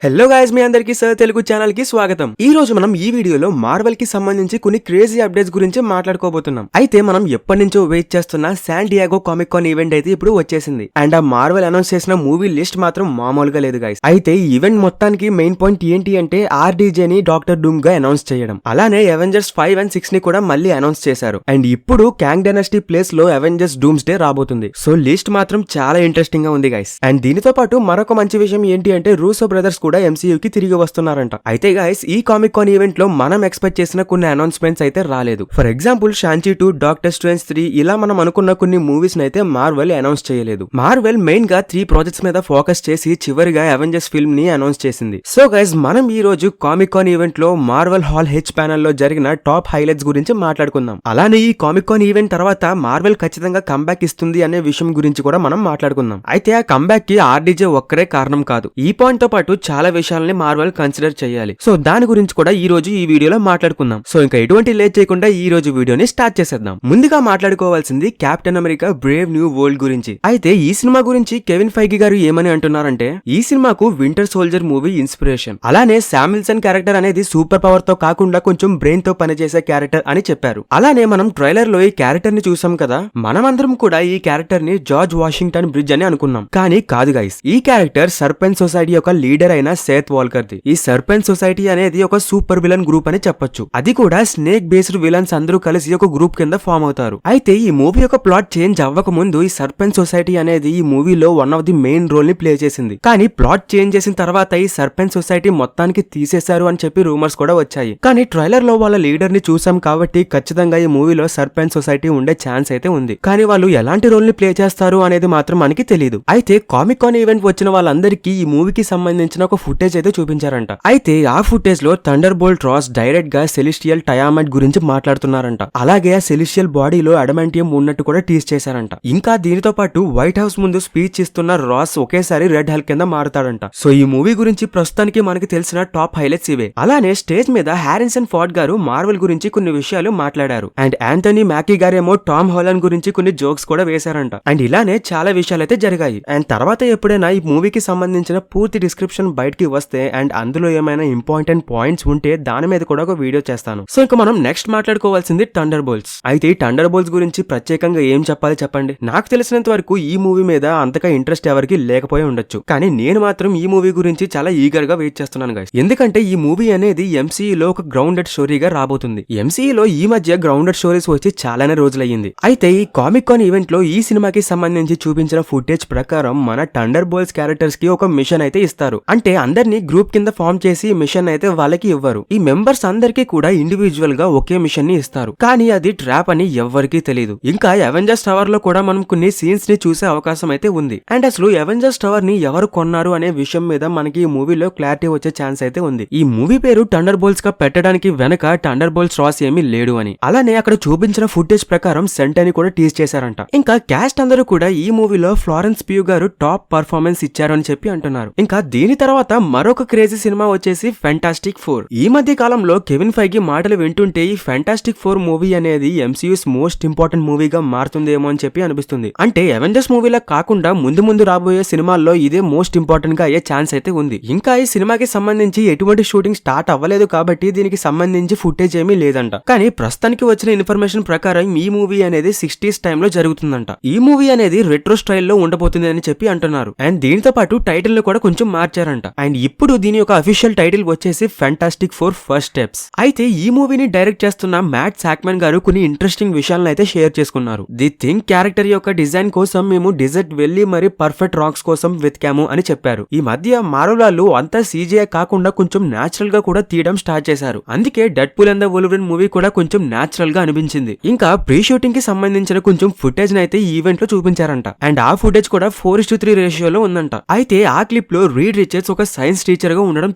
Hello guys, మీ అందరికీ sir Telugu channel కి స్వాగతం. ఈ రోజు మనం ఈ వీడియోలో మార్వెల్ కి సంబంధించి కొన్ని క్రేజీ అప్డేట్స్ గురించి మాట్లాడుకోబోతున్నాం. అయితే మనం ఎప్పటి నుంచో వెయిట్ చేస్తున్న శాన్ డియాగో కామిక్ కాన్ ఈవెంట్ అయితే ఇప్పుడు వచ్చేసింది. అండ్ ఆ మార్వెల్ అనౌన్స్ చేసిన మూవీ లిస్ట్ మాత్రం మామూలుగా లేదు గైస్. అయితే ఈ ఈవెంట్ మొత్తానికి మెయిన్ పాయింట్ ఏంటి అంటే ఆర్డీజే ని డాక్టర్ డూమ్ గా అనౌన్స్ చేయడం. అలానే అవెంజర్స్ 5 and 6 ని కూడా మళ్ళీ అనౌన్స్ చేశారు. అండ్ ఇప్పుడు క్యాంగ్ డైనాసిటీ ప్లేస్ లో అవెంజర్స్ డూమ్స్ డే రాబోతుంది. సో లిస్ట్ మాత్రం చాలా ఇంట్రెస్టింగ్ గా ఉంది గైస్. అండ్ దీనితో పాటు మరొక మంచి విషయం ఏంటి అంటే రూసో బ్రదర్స్ కూడా MCU కి తిరిగి వస్తున్నారంట. అయితే గైస్, ఈ కామిక్ కాన్ ఈవెంట్ లో మనం ఎక్స్పెక్ట్ చేసిన కొన్ని అనౌన్స్మెంట్స్ అయితే రాలేదు. ఫర్ ఎగ్జాంపుల్ షాంచి 2, డాక్టర్ స్ట్రేంజ్ 3 ఇలా మనం అనుకున్న కొన్ని మూవీస్ అయితే మార్వెల్ అనౌన్స్ చేయలేదు. మార్వెల్ మెయిన్ గా 3 ప్రాజెక్ట్స్ మీద ఫోకస్ చేసి చివరిగా అవెంజర్స్ ఫిల్మ్ ని అనౌన్స్ చేసింది. సో గైస్, మనం ఈ రోజు కామిక్ కాన్ ఈవెంట్ లో మార్వెల్ హాల్ హెచ్ ప్యానెల్ లో జరిగిన టాప్ హైలైట్స్ గురించి మాట్లాడుకుందాం. అలానే ఈ కామిక్ కాన్ ఈవెంట్ తర్వాత మార్వెల్ ఖచ్చితంగా కంబ్యాక్ ఇస్తుంది అనే విషయం గురించి కూడా మనం మాట్లాడుకుందాం. అయితే ఆ కంబ్యాక్ కి ఆర్డీజే ఒక్కరే కారణం కాదు. ఈ పాయింట్ తో పాటు చాలా విషయాలని మార్వెల్ కన్సిడర్ చేయాలి. సో దాని గురించి కూడా ఈ రోజు ఈ వీడియోలో మాట్లాడుకుందాం. సో ఇంకా ఎటువంటి లేట్ చేయకుండా ఈ రోజు వీడియోని స్టార్ట్ చేసేద్దాం. ముందుగా మాట్లాడుకోవాల్సింది Captain America brave new world గురించి. అయితే ఈ సినిమా గురించి కెవిన్ ఫైగి గారు ఏమని అంటున్నారంటే, ఈ సినిమాకు వింటర్ సోల్జర్ మూవీ ఇన్స్పిరేషన్. అలానే శామ్విల్సన్ క్యారెక్టర్ అనేది సూపర్ పవర్ తో కాకుండా కొంచెం బ్రెయిన్ తో పనిచేసే క్యారెక్టర్ అని చెప్పారు. అలానే మనం ట్రైలర్ లో ఈ క్యారెక్టర్ ని చూసాం కదా, మనమందరం కూడా ఈ క్యారెక్టర్ ని జార్జ్ వాషింగ్టన్ బ్రిడ్జ్ అని అనుకున్నాం. కానీ కాదు గైస్, ఈ క్యారెక్టర్ సర్పెంట్ సొసైటీ యొక్క లీడర్ అయిన సేత్ వాల్కర్ ది. ఈ సర్పెంట్ సొసైటీ అనేది ఒక సూపర్ విలన్ గ్రూప్ అని చెప్పొచ్చు. అది కూడా స్నేక్ బేస్డ్ విలన్స్ అందరూ కలిసి ఒక గ్రూప్ కింద ఫామ్ అవుతారు. అయితే ఈ మూవీ యొక్క ప్లాట్ చేంజ్ అవ్వక ముందు ఈ సర్పెంట్ సొసైటీ అనేది ఈ మూవీలో one of the main role ని ప్లే చేసింది. కానీ ప్లాట్ చేంజ్ చేసిన తర్వాత ఈ సర్పెంట్ సొసైటీ మొత్తానికి తీసేశారు అని చెప్పి రూమర్స్ కూడా వచ్చాయి. కానీ ట్రైలర్ లో వాళ్ళ లీడర్ ని చూసాం కాబట్టి ఖచ్చితంగా ఈ మూవీలో సర్పెంట్ సొసైటీ ఉండే ఛాన్స్ అయితే ఉంది. కానీ వాళ్ళు ఎలాంటి రోల్ ని ప్లే చేస్తారు అనేది మాత్రం మనకి తెలియదు. అయితే కామిక్ కాన్ ఈవెంట్ వచ్చిన వాళ్ళందరికీ ఈ మూవీకి సంబంధించిన ఒక ఫుటేజ్ అయితే చూపించారంట. అయితే ఆ ఫుటేజ్ లో థండర్ బోల్ట్ రాస్ డైరెక్ట్ గా సెలిస్టియల్ టయామైట్ గురించి మాట్లాడుతున్నారంట. అలాగే ఆ సెలిస్టియల్ బాడీలో అడమాంటియం ఉన్నట్టు కూడా టీజ్ చేశారంట. ఇంకా దీనితో పాటు వైట్ హౌస్ ముందు స్పీచ్ ఇస్తున్న రాస్ ఒకేసారి రెడ్ హల్క్ కింద మారుతాడంట. సో ఈ మూవీ గురించి ప్రస్తుతానికి మనకి తెలిసిన టాప్ హైలైట్స్ ఇవే. అలానే స్టేజ్ మీద హారిసన్ ఫోర్డ్ గారు మార్వెల్ గురించి కొన్ని విషయాలు మాట్లాడారు. అండ్ యాంథనీ మ్యాకీ గారేమో టామ్ హాలండ్ గురించి కొన్ని జోక్స్ కూడా వేశారంట. అండ్ ఇలానే చాలా విషయాలు అయితే జరిగాయి. అండ్ తర్వాత ఎప్పుడైనా ఈ మూవీకి సంబంధించిన పూర్తి డిస్క్రిప్షన్ బయటికి వస్తే అండ్ అందులో ఏమైనా ఇంపార్టెంట్ పాయింట్స్ ఉంటే దాని మీద కూడా ఒక వీడియో చేస్తాను. సో ఇంకా మనం నెక్స్ట్ మాట్లాడుకోవాల్సింది థండర్ బోల్ట్స్. అయితే ఈ థండర్ బోల్ట్స్ గురించి ప్రత్యేకంగా ఏం చెప్పాలి చెప్పండి. నాకు తెలిసినంత వరకు ఈ మూవీ మీద అంతగా ఇంట్రెస్ట్ ఎవరికి లేకపోయి ఉండొచ్చు. కానీ నేను మాత్రం ఈ మూవీ గురించి చాలా ఈగర్ గా వెయిట్ చేస్తున్నాను గైస్. ఎందుకంటే ఈ మూవీ అనేది MCUలో ఒక గ్రౌండెడ్ స్టోరీగా రాబోతుంది. MCUలో ఈ మధ్య గ్రౌండెడ్ స్టోరీస్ వచ్చి చాలానే రోజులయ్యింది. అయితే ఈ కామిక్ కాన్ ఈవెంట్ లో ఈ సినిమాకి సంబంధించి చూపించిన ఫుటేజ్ ప్రకారం మన థండర్ బోల్ట్స్ క్యారెక్టర్స్ కి ఒక మిషన్ అయితే ఇస్తారు. అంటే అందరినీ గ్రూప్ కింద ఫామ్ చేసి మిషన్ అయితే వాళ్ళకి ఇవ్వరు. ఈ మెంబర్స్ అందరికీ కూడా ఇండివిజువల్ గా ఒకే మిషన్ ని ఇస్తారు. కానీ అది ట్రాప్ అని ఎవ్వరికీ తెలియదు. ఇంకా అవెంజర్స్ టవర్ లో కూడా మనం కొన్ని సీన్స్ ని చూసే అవకాశం అయితే ఉంది. అండ్ అసలు అవెంజర్స్ టవర్ ని ఎవరు కొన్నారు అనే విషయం మీద మనకి ఈ మూవీలో క్లారిటీ వచ్చే ఛాన్స్ అయితే ఉంది. ఈ మూవీ పేరు థండర్ బోల్ట్స్ గా పెట్టడానికి వెనక థండర్ బోల్ట్స్ రాస్ ఏమీ లేడు అని. అలానే అక్కడ చూపించిన ఫుటేజ్ ప్రకారం సెంట్ అని కూడా టీజ్ చేశారంట. ఇంకా క్యాస్ట్ అందరూ కూడా ఈ మూవీలో ఫ్లారెన్స్ ప్యూ గారు టాప్ పర్ఫార్మెన్స్ ఇచ్చారు అని చెప్పి అంటున్నారు. ఇంకా దీని తర్వాత మరొక క్రేజీ సినిమా వచ్చేసి ఫెంటాస్టిక్ 4. ఈ మధ్య కాలంలో కెవిన్ ఫైగి మాటలు వింటుంటే ఈ ఫెంటాస్టిక్ 4 మూవీ అనేది MCU's మోస్ట్ ఇంపార్టెంట్ మూవీగా మారుతుందేమో అని చెప్పి అనిపిస్తుంది. అంటే అవెంజర్స్ మూవీలా కాకుండా ముందు రాబోయే సినిమాల్లో ఇదే మోస్ట్ ఇంపార్టెంట్ గా అయ్యే ఛాన్స్ అయితే ఉంది. ఇంకా ఈ సినిమాకి సంబంధించి ఎటువంటి షూటింగ్ స్టార్ట్ అవ్వలేదు కాబట్టి దీనికి సంబంధించి ఫుటేజ్ ఏమీ లేదంట. కానీ ప్రస్తుతానికి వచ్చిన ఇన్ఫర్మేషన్ ప్రకారం ఈ మూవీ అనేది 60s టైంలో జరుగుతుందంట. ఈ మూవీ అనేది రెట్రో స్టైల్లో ఉండబోతుంది అని చెప్పి అంటున్నారు. అండ్ దీనితో పాటు టైటిల్ ను కూడా కొంచెం మార్చారంట. అండ్ ఇప్పుడు దీని యొక్క అఫీషియల్ టైటిల్ వచ్చేసి ఫెంటాస్టిక్ 4 ఫస్ట్ స్టెప్స్. అయితే ఈ మూవీని డైరెక్ట్ చేస్తున్న మ్యాట్ సాక్మన్ గారు కొన్ని ఇంట్రెస్టింగ్ విషయాలను అయితే షేర్ చేసుకున్నారు. ది థింగ్ క్యారెక్టర్ యొక్క డిజైన్ కోసం మేము డెజర్ట్ వెళ్లి మరి పర్ఫెక్ట్ రాక్స్ కోసం వెతికాము అని చెప్పారు. ఈ మధ్య మార్వెల్ అంతా CGI కాకుండా కొంచెం నేచురల్ గా కూడా తీయడం స్టార్ట్ చేశారు. అందుకే Deadpool and the Wolverine movie కూడా కొంచెం నేచురల్ గా అనిపించింది. ఇంకా ప్రీ షూటింగ్ కి సంబంధించిన కొంచెం ఫుటేజ్ అయితే ఈ ఈవెంట్ లో చూపించారంట. అండ్ ఆ ఫుటేజ్ కూడా 4:3 రేషియోలో ఉందంట. అయితే ఆ క్లిప్ లో రీడ్ రిచర్డ్స్ ఒక సైన్స్ టీచర్ గా ఉండడం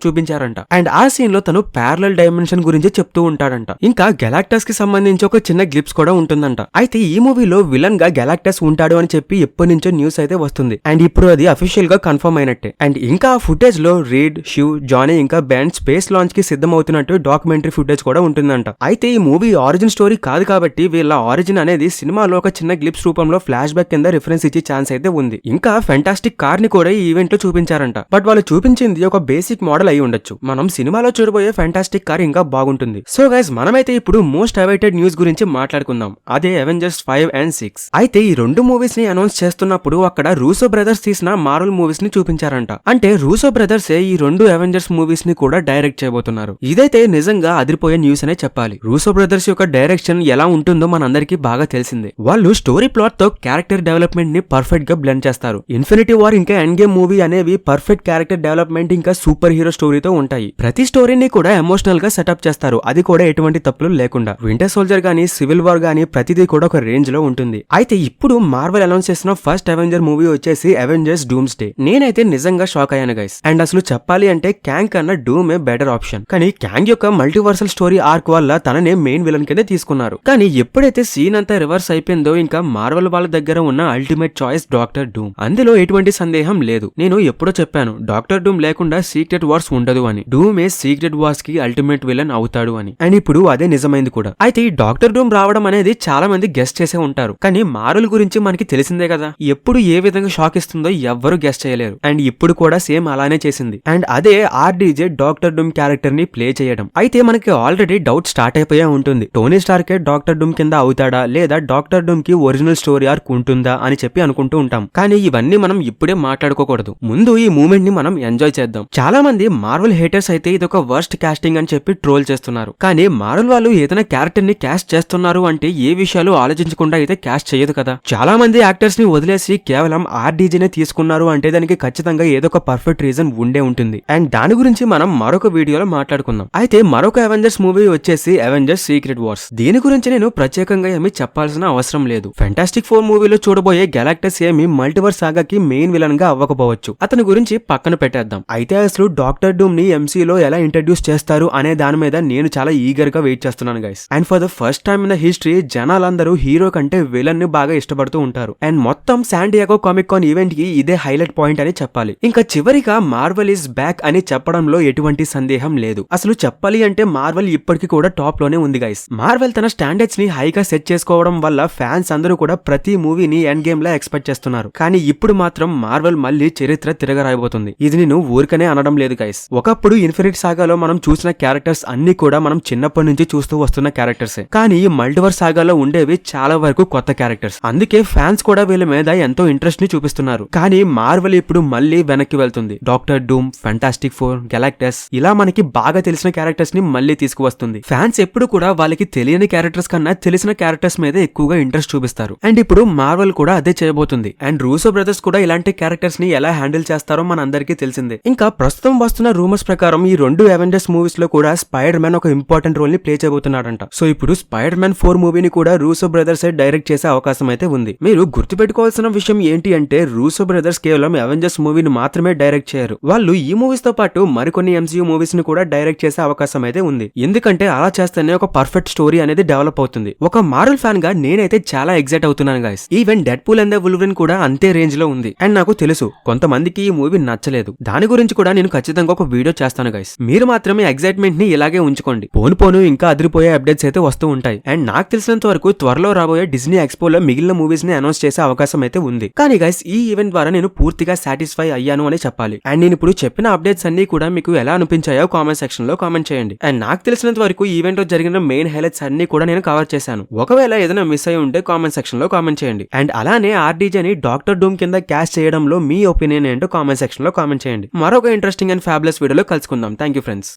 చూపించారంట. అండ్ ఆ సీన్ లో తను ప్యారలల్ డైమెన్షన్ గురించి చెప్తూ ఉంటాడంట. ఇంకా గెలాక్టస్ కి సంబంధించి ఒక చిన్న గ్లిప్స్ కూడా ఉంటుందంట. అయితే ఈ మూవీలో విలన్ గా గెలాక్టస్ ఉంటాడు అని చెప్పి ఎప్పటి నుంచో న్యూస్ అయితే వస్తుంది. అండ్ ఇప్పుడు అది అఫీషియల్ గా కన్ఫర్మ్ అయినట్టే. అండ్ ఇంకా ఆ ఫుటేజ్ లో రీడ్, షివ్, జానీ ఇంకా బెన్ స్పేస్ లాంచ్ కి సిద్ధం అవుతున్నట్టు డాక్యుమెంటరీ ఫుటేజ్ కూడా ఉంటుందంట. అయితే ఈ మూవీ ఆరిజిన్ స్టోరీ కాదు కాబట్టి వీళ్ళ ఆరిజిన్ అనేది సినిమాలో ఒక చిన్న గ్లిప్స్ రూపంలో ఫ్లాష్ బ్యాక్ కింద రిఫరెన్స్ ఇచ్చే ఛాన్స్ అయితే ఉంది. ఇంకా ఫెంటాస్టిక్ కార్ ని కూడా ఈ ఈవెంట్ లో చూపించారంట. బట్ వాళ్ళు చూపించిన చూపించింది ఒక బేసిక్ మోడల్ అయి ఉండొచ్చు. మనం సినిమాలో చూడబోయే ఫ్యాంటాస్టిక్ కార్ ఇంకా బాగుంటుంది. సో గైస్, మనమైతే ఇప్పుడు మోస్ట్ అవైటెడ్ న్యూస్ గురించి మాట్లాడుకుందాం. అదే అవెంజర్స్ 5 and 6. అయితే ఈ రెండు మూవీస్ ని అనౌన్స్ చేస్తున్నప్పుడు అక్కడ రూసో బ్రదర్స్ తీసిన మార్వెల్ మూవీస్ ని చూపించారంట. అంటే రూసో బ్రదర్స్ ఈ రెండు అవెంజర్స్ మూవీస్ ని కూడా డైరెక్ట్ చేయబోతున్నారు. ఇదైతే నిజంగా అదిరిపోయే న్యూస్ అనే చెప్పాలి. రూసో బ్రదర్స్ యొక్క డైరెక్షన్ ఎలా ఉంటుందో మనందరికీ బాగా తెలిసిందే. వాళ్ళు స్టోరీ ప్లాట్ తో క్యారెక్టర్ డెవలప్మెంట్ ని పర్ఫెక్ట్ గా బ్లెండ్ చేస్తారు. ఇన్ఫినిటీ వార్ ఇంకా ఎండ్ గేమ్ మూవీ అనేవి పర్ఫెక్ట్ క్యారెక్టర్ డెవలప్మెంట్ ఇంకా సూపర్ హీరో స్టోరీతో ఉంటాయి. ప్రతి స్టోరీని కూడా ఎమోషనల్ గా సెటప్ చేస్తారు. అది కూడా ఎటువంటి తప్పులు లేకుండా. వింటర్ సోల్జర్ గానీ సివిల్ వార్ గానీ ప్రతిదీ కూడా ఒక రేంజ్ లో ఉంటుంది. అయితే ఇప్పుడు మార్వెల్ అనౌన్స్ చేసిన ఫస్ట్ అవెంజర్ మూవీ వచ్చేసి అవెంజర్స్ డూమ్స్ డే. నేనైతే నిజంగా షాక్ అయ్యాను గైస్. అండ్ అసలు చెప్పాలి అంటే క్యాంగ్ కన్నా డూమే బెటర్ ఆప్షన్. కానీ క్యాంగ్ యొక్క మల్టీవర్సల్ స్టోరీ ఆర్క్ వల్ల తననే మెయిన్ విలన్ కింద తీసుకున్నారు. కానీ ఎప్పుడైతే సీన్ అంతా రివర్స్ అయిపోయిందో ఇంకా మార్వెల్ వాళ్ళ దగ్గర ఉన్న అల్టిమేట్ చాయిస్ డాక్టర్ డూమ్. అందులో ఎటువంటి సందేహం లేదు. నేను ఎప్పుడో చెప్పాను డాక్టర్ డూమ్ లేకుండా సీక్రెట్ వార్స్ ఉండదు అని. డూమే సీక్రెట్ వార్స్ కి అల్టిమేట్ విలన్ అవుతాడు అని. అండ్ ఇప్పుడు అదే నిజమైంది కూడా. అయితే ఈ డాక్టర్ డూమ్ రావడం అనేది చాలా మంది గెస్ట్ చేసే ఉంటారు. కానీ మార్వెల్ గురించి మనకి తెలిసిందే కదా, ఎప్పుడు ఏ విధంగా షాక్ ఇస్తుందో ఎవ్వరూ గెస్ట్ చేయలేరు. అండ్ ఇప్పుడు కూడా సేమ్ అలానే చేసింది. అండ్ అదే ఆర్డీజే డాక్టర్ డూమ్ క్యారెక్టర్ ని ప్లే చేయడం. అయితే మనకి ఆల్రెడీ డౌట్ స్టార్ట్ అయిపోయే ఉంటుంది. టోనీ స్టార్కే డాక్టర్ డూమ్ కింద అవుతాడా లేదా డాక్టర్ డూమ్ కి ఒరిజినల్ స్టోరీ ఆర్క్ ఉంటుందా అని చెప్పి అనుకుంటూ ఉంటాం. కానీ ఇవన్నీ మనం ఇప్పుడే మాట్లాడుకోకూడదు. ముందు ఈ మూమెంట్ ని మనం ఎంజాయ్ చేద్దాం. చాలా మంది మార్వెల్ హేటర్స్ అయితే ఇది ఒక వర్స్ట్ కాస్టింగ్ అని చెప్పి ట్రోల్ చేస్తున్నారు. కానీ మార్వెల్ వాళ్ళు ఏదైనా క్యారెక్టర్ ని క్యాస్ట్ చేస్తున్నారు అంటే ఏ విషయాలు ఆలోచించకుండా అయితే క్యాస్ట్ చేయదు కదా. చాలా మంది యాక్టర్స్ ని వదిలేసి కేవలం ఆర్డీజీనే తీసుకున్నారు అంటే దానికి ఖచ్చితంగా ఏదో ఒక పర్ఫెక్ట్ రీజన్ ఉండే ఉంటుంది. అండ్ దాని గురించి మనం మరొక వీడియోలో మాట్లాడుకుందాం. అయితే మరొక అవెంజర్స్ మూవీ వచ్చేసి అవెంజర్స్ సీక్రెట్ వార్స్. దీని గురించి నేను ప్రత్యేకంగా ఏమీ చెప్పాల్సిన అవసరం లేదు. ఫెంటాస్టిక్ 4 మూవీలో చూడబోయే గెలాక్టస్ ఏమి మల్టీవర్స్ సాగాకి మెయిన్ విలన్ గా అవ్వకపోవచ్చు. అతని గురించి పక్కన పెట్టేద్దాం. అయితే అసలు డాక్టర్ డూమ్ ని ఎంసీలో ఎలా ఇంట్రడ్యూస్ చేస్తారు అనే దాని మీద నేను చాలా ఈగర్ గా వెయిట్ చేస్తున్నాను guys. And for the first time in the history జనాలందరూ హీరో కంటే విలన్ ని బాగా ఇష్టపడుతూ ఉంటారు. అండ్ మొత్తం శాన్ డియాగో కామిక్ కాన్ ఈవెంట్ కి ఇదే హైలైట్ పాయింట్ అని చెప్పాలి. ఇంకా చివరిగా మార్వెల్ ఇస్ బ్యాక్ అని చెప్పడంలో ఎటువంటి సందేహం లేదు. అసలు చెప్పాలి అంటే మార్వెల్ ఇప్పటికీ కూడా టాప్ లోనే ఉంది గైస్. మార్వెల్ తన స్టాండర్డ్స్ ని హైగా సెట్ చేసుకోవడం వల్ల ఫ్యాన్స్ అందరూ కూడా ప్రతి మూవీని ఎండ్ గేమ్ లా ఎక్స్పెక్ట్ చేస్తున్నారు. కానీ ఇప్పుడు మాత్రం మార్వెల్ మళ్ళీ చరిత్ర తిరగరాయబోతుంది. ఇది నేను ఊరికనే అనడం లేదు గైస్. ఒకప్పుడు ఇన్ఫినిటీ సాగాలో మనం చూసిన క్యారెక్టర్స్ అన్ని కూడా మనం చిన్నప్పటి నుంచి చూస్తూ వస్తున్న క్యారెక్టర్సే. కానీ ఈ మల్టీవర్స్ సాగాలో ఉండేవి చాలా వరకు కొత్త క్యారెక్టర్స్. అందుకే ఫ్యాన్స్ కూడా వీళ్ళ మీద ఎంతో ఇంట్రెస్ట్ ని చూపిస్తున్నారు. కానీ మార్వెల్ ఇప్పుడు మళ్ళీ వెనక్కి వెళ్తుంది. డాక్టర్ డూమ్, ఫెంటాస్టిక్ 4, గెలాక్టస్ ఇలా మనకి బాగా తెలిసిన క్యారెక్టర్స్ ని మళ్ళీ తీసుకువస్తుంది. ఫ్యాన్స్ ఎప్పుడు కూడా వాళ్ళకి తెలియని క్యారెక్టర్స్ కన్నా తెలిసిన క్యారెక్టర్స్ మీద ఎక్కువగా ఇంట్రెస్ట్ చూపిస్తారు. అండ్ ఇప్పుడు మార్వెల్ కూడా అదే చేయబోతుంది. అండ్ రూసో బ్రదర్స్ కూడా ఇలాంటి క్యారెక్టర్స్ ని ఎలా హ్యాండిల్ చేస్తారో మన అందరికీ తెలిసిందే. ఇంకా ప్రస్తుతం వస్తున్న రూమర్స్ ప్రకారం ఈ రెండు అవెంజర్స్ మూవీస్ లో కూడా స్పైడర్ మ్యాన్ ఒక ఇంపార్టెంట్ రోల్ ని ప్లే చేయబోతున్నాడంట. సో ఇప్పుడు స్పైడర్ మ్యాన్ 4 మూవీని కూడా రూసో బ్రదర్స్ డైరెక్ట్ చేసే అవకాశం అయితే ఉంది. మీరు గుర్తుపెట్టుకోవాల్సిన విషయం ఏంటి అంటే రూసో బ్రదర్స్ కేవలం అవెంజర్స్ మూవీని మాత్రమే డైరెక్ట్ చేయరు. వాళ్ళు ఈ మూవీస్ తో పాటు మరికొన్ని ఎంసీయూ మూవీస్ ని కూడా డైరెక్ట్ చేసే అవకాశం అయితే ఉంది. ఎందుకంటే అలా చేస్తేనే ఒక పర్ఫెక్ట్ స్టోరీ అనేది డెవలప్ అవుతుంది. ఒక మార్వెల్ ఫ్యాన్ గా నేనైతే చాలా ఎక్సైట్ అవుతున్నాను guys. Even Deadpool and the వుల్వరిన్ కూడా అంతే రేంజ్ లో ఉంది. అండ్ నాకు తెలుసు కొంతమందికి ఈ మూవీ నచ్చలేదు. దాని గురించి కూడా నేను ఖచ్చితంగా ఒక వీడియో చేస్తాను గైస్. మీరు మాత్రమే ఎక్సైట్మెంట్ ని ఇలాగే ఉంచుకోండి. పోను ఇంకా అదిరిపోయే అప్డేట్స్ అయితే వస్తూ ఉంటాయి. అండ్ నాకు తెలిసినంత వరకు త్వరలో రాబోయే డిజ్నీ ఎక్స్పోలో మిగిలిన మూవీస్ ని అనౌన్స్ చేసే అవకాశం అయితే ఉంది. కానీ గైస్ ఈ ఈవెంట్ ద్వారా నేను పూర్తిగా సాటిస్ఫై అయ్యాను అని చెప్పాలి. అండ్ నేను ఇప్పుడు చెప్పిన అప్డేట్స్ అన్ని కూడా మీకు ఎలా అనిపించాయో కామెంట్ సెక్షన్ లో కామెంట్ చేయండి. అండ్ నాకు తెలిసినంత వరకు ఈవెంట్ లో జరిగిన మెయిన్ హైలైట్స్ అన్ని కూడా నేను కవర్ చేశాను. ఒకవేళ ఏదైనా మిస్ అయి ఉంటే కామెంట్ సెక్షన్ లో కామెంట్ చేయండి. అండ్ అలానే ఆర్డీజేని డాక్టర్ డూమ్ కింద క్యాస్ట్ చేయడంలో మీ ఒపీనియన్ ఏంటో కామెంట్ సెక్షన్ లో కామెంట్ చేయండి. మరొక ఇంట్రెస్టింగ్ అండ్ ఫ్యాబులస్ వీడియోలో కలుసుకుందాం. Thank you friends.